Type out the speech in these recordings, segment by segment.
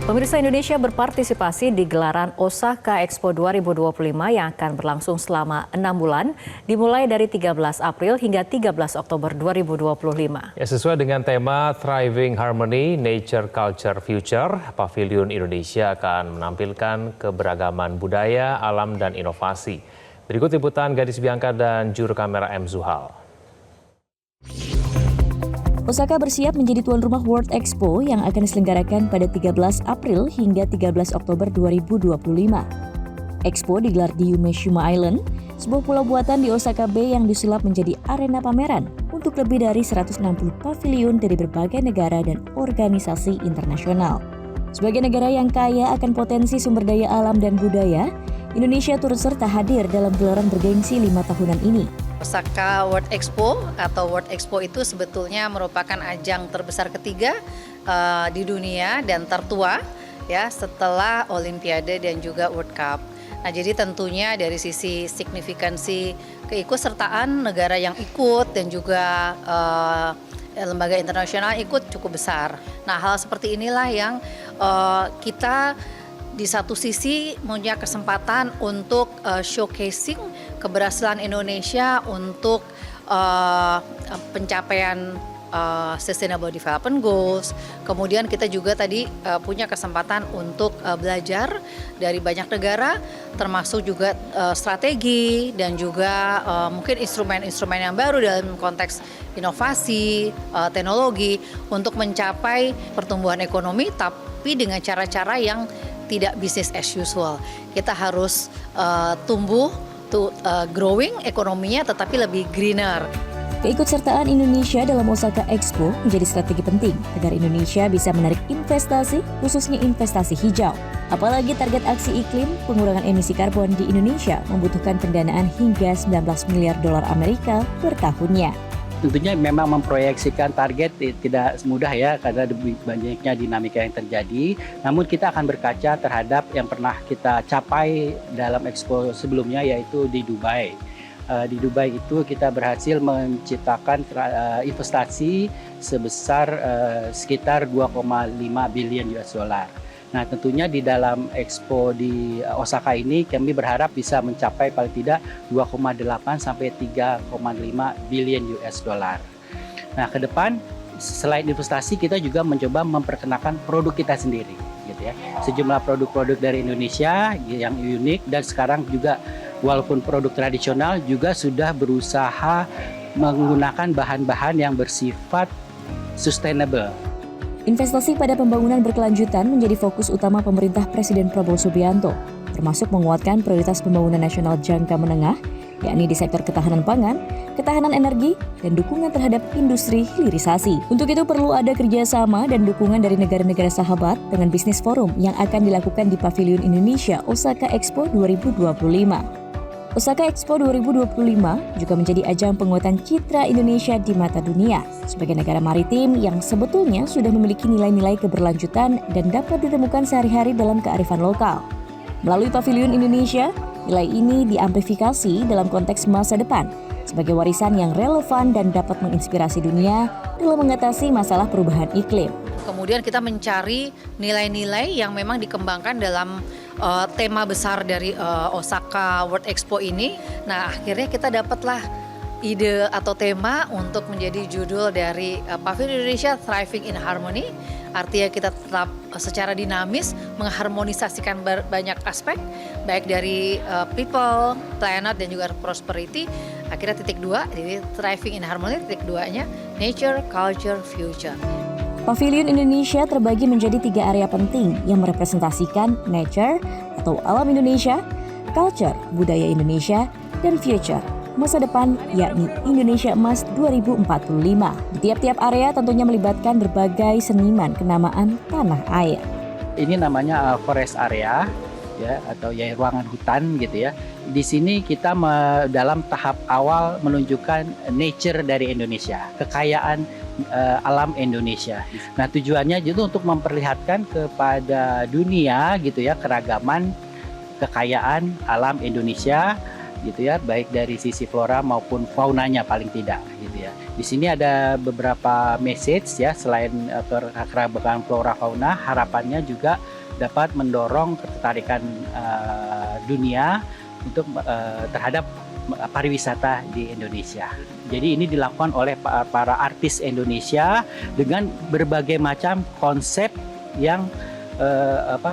Pemirsa, Indonesia berpartisipasi di gelaran Osaka Expo 2025 yang akan berlangsung selama 6 bulan, dimulai dari 13 April hingga 13 Oktober 2025. Ya, sesuai dengan tema Thriving Harmony, Nature, Culture, Future, Pavilion Indonesia akan menampilkan keberagaman budaya, alam, dan inovasi. Berikut liputan Gadis Bianca dan juru kamera M. Zuhal. Osaka bersiap menjadi tuan rumah World Expo yang akan diselenggarakan pada 13 April hingga 13 Oktober 2025. Expo digelar di Umeshima Island, sebuah pulau buatan di Osaka Bay yang disulap menjadi arena pameran untuk lebih dari 160 pavilion dari berbagai negara dan organisasi internasional. Sebagai negara yang kaya akan potensi sumber daya alam dan budaya, Indonesia turut serta hadir dalam gelaran bergengsi 5 tahunan ini. Osaka World Expo atau World Expo itu sebetulnya merupakan ajang terbesar ketiga di dunia dan tertua ya setelah Olimpiade dan juga World Cup. Nah, jadi tentunya dari sisi signifikansi keikutsertaan negara yang ikut dan juga lembaga internasional ikut cukup besar. Nah, hal seperti inilah yang kita di satu sisi punya kesempatan untuk showcasing keberhasilan Indonesia untuk pencapaian Sustainable Development Goals. Kemudian kita juga tadi punya kesempatan untuk belajar dari banyak negara, termasuk juga strategi dan juga mungkin instrumen-instrumen yang baru dalam konteks inovasi, teknologi untuk mencapai pertumbuhan ekonomi, tapi dengan cara-cara yang tidak business as usual. Kita harus tumbuh, growing ekonominya tetapi lebih greener. Keikutsertaan Indonesia dalam Osaka Expo menjadi strategi penting agar Indonesia bisa menarik investasi, khususnya investasi hijau. Apalagi target aksi iklim pengurangan emisi karbon di Indonesia membutuhkan pendanaan hingga 19 miliar dolar Amerika per tahunnya. Tentunya memang memproyeksikan target tidak mudah ya karena banyaknya dinamika yang terjadi. Namun kita akan berkaca terhadap yang pernah kita capai dalam Expo sebelumnya yaitu di Dubai. Di Dubai itu kita berhasil menciptakan investasi sebesar sekitar 2,5 billion US dollar. Nah, tentunya di dalam Expo di Osaka ini kami berharap bisa mencapai paling tidak 2,8 sampai 3,5 billion US dollar. Nah, ke depan selain investasi kita juga mencoba memperkenalkan produk kita sendiri, gitu ya. Sejumlah produk-produk dari Indonesia yang unik dan sekarang juga walaupun produk tradisional juga sudah berusaha menggunakan bahan-bahan yang bersifat sustainable. Investasi pada pembangunan berkelanjutan menjadi fokus utama pemerintah Presiden Prabowo Subianto, termasuk menguatkan prioritas pembangunan nasional jangka menengah, yakni di sektor ketahanan pangan, ketahanan energi, dan dukungan terhadap industri hilirisasi. Untuk itu perlu ada kerjasama dan dukungan dari negara-negara sahabat dengan bisnis forum yang akan dilakukan di Pavilion Indonesia Osaka Expo 2025. Osaka Expo 2025 juga menjadi ajang penguatan citra Indonesia di mata dunia sebagai negara maritim yang sebetulnya sudah memiliki nilai-nilai keberlanjutan dan dapat ditemukan sehari-hari dalam kearifan lokal. Melalui Pavilion Indonesia, nilai ini diamplifikasi dalam konteks masa depan sebagai warisan yang relevan dan dapat menginspirasi dunia dalam mengatasi masalah perubahan iklim. Kemudian kita mencari nilai-nilai yang memang dikembangkan dalam tema besar dari Osaka World Expo ini. Nah, akhirnya kita dapatlah ide atau tema untuk menjadi judul dari Pavilion Indonesia Thriving in Harmony. Artinya kita tetap secara dinamis mengharmonisasikan banyak aspek, baik dari people, planet, dan juga prosperity. Akhirnya titik 2, jadi Thriving in Harmony, titik 2-nya Nature, Culture, Future. Pavilion Indonesia terbagi menjadi 3 area penting yang merepresentasikan nature atau alam Indonesia, culture, budaya Indonesia, dan future, masa depan yakni Indonesia Emas 2045. Di tiap-tiap area tentunya melibatkan berbagai seniman kenamaan tanah air. Ini namanya forest area ya atau ya ruangan hutan gitu ya. Di sini kita dalam tahap awal menunjukkan nature dari Indonesia, kekayaan alam Indonesia. Nah, tujuannya juga untuk memperlihatkan kepada dunia gitu ya keragaman kekayaan alam Indonesia gitu ya, baik dari sisi flora maupun faunanya paling tidak gitu ya. Di sini ada beberapa message ya, selain keragaman flora fauna, harapannya juga dapat mendorong ketertarikan dunia untuk terhadap pariwisata di Indonesia. Jadi ini dilakukan oleh para artis Indonesia dengan berbagai macam konsep yang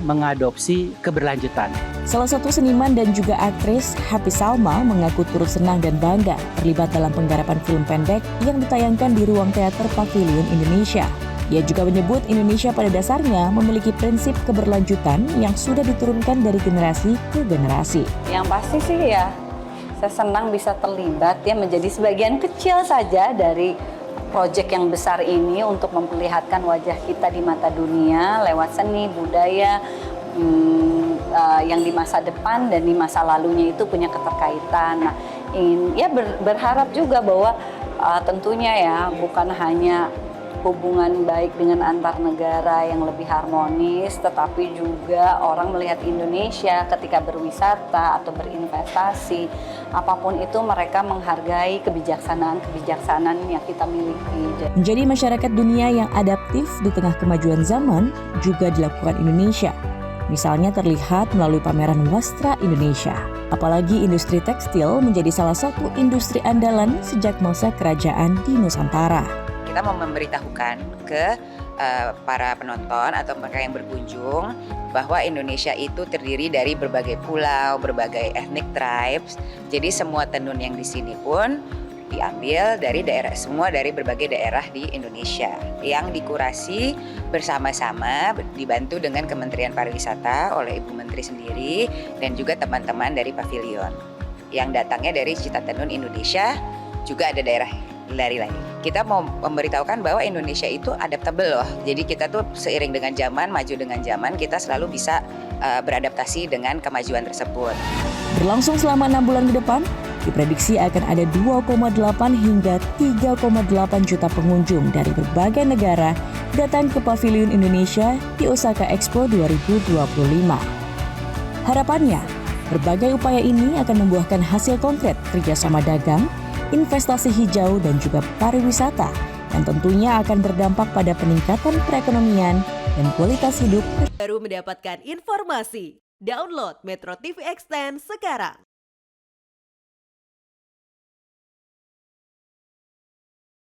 mengadopsi keberlanjutan. Salah satu seniman dan juga aktris, Happy Salma, mengaku turut senang dan bangga terlibat dalam penggarapan film pendek yang ditayangkan di ruang teater Pavilion Indonesia. Ia juga menyebut Indonesia pada dasarnya memiliki prinsip keberlanjutan yang sudah diturunkan dari generasi ke generasi. Yang pasti sih ya, saya senang bisa terlibat ya menjadi sebagian kecil saja dari proyek yang besar ini untuk memperlihatkan wajah kita di mata dunia lewat seni, budaya, yang di masa depan dan di masa lalunya itu punya keterkaitan. Nah, berharap juga bahwa tentunya ya bukan hanya hubungan baik dengan antar negara yang lebih harmonis, tetapi juga orang melihat Indonesia ketika berwisata atau berinvestasi, apapun itu mereka menghargai kebijaksanaan yang kita miliki. Menjadi masyarakat dunia yang adaptif di tengah kemajuan zaman juga dilakukan Indonesia. Misalnya terlihat melalui pameran Wastra Indonesia. Apalagi industri tekstil menjadi salah satu industri andalan sejak masa kerajaan di Nusantara. Kita mau memberitahukan ke para penonton atau mereka yang berkunjung bahwa Indonesia itu terdiri dari berbagai pulau, berbagai ethnic tribes. Jadi semua tenun yang di sini pun diambil dari semua dari berbagai daerah di Indonesia yang dikurasi bersama-sama dibantu dengan Kementerian Pariwisata oleh Ibu Menteri sendiri dan juga teman-teman dari Pavilion yang datangnya dari Cita Tenun Indonesia, juga ada daerah lari-lari. Kita mau memberitahukan bahwa Indonesia itu adaptable loh. Jadi kita tuh seiring dengan zaman, maju dengan zaman, kita selalu bisa beradaptasi dengan kemajuan tersebut. Berlangsung selama 6 bulan ke depan, diprediksi akan ada 2,8 hingga 3,8 juta pengunjung dari berbagai negara datang ke Pavilion Indonesia di Osaka Expo 2025. Harapannya, berbagai upaya ini akan membuahkan hasil konkret kerjasama dagang, investasi hijau dan juga pariwisata yang tentunya akan berdampak pada peningkatan perekonomian dan kualitas hidup. Baru mendapatkan informasi, download Metro TV Extend sekarang.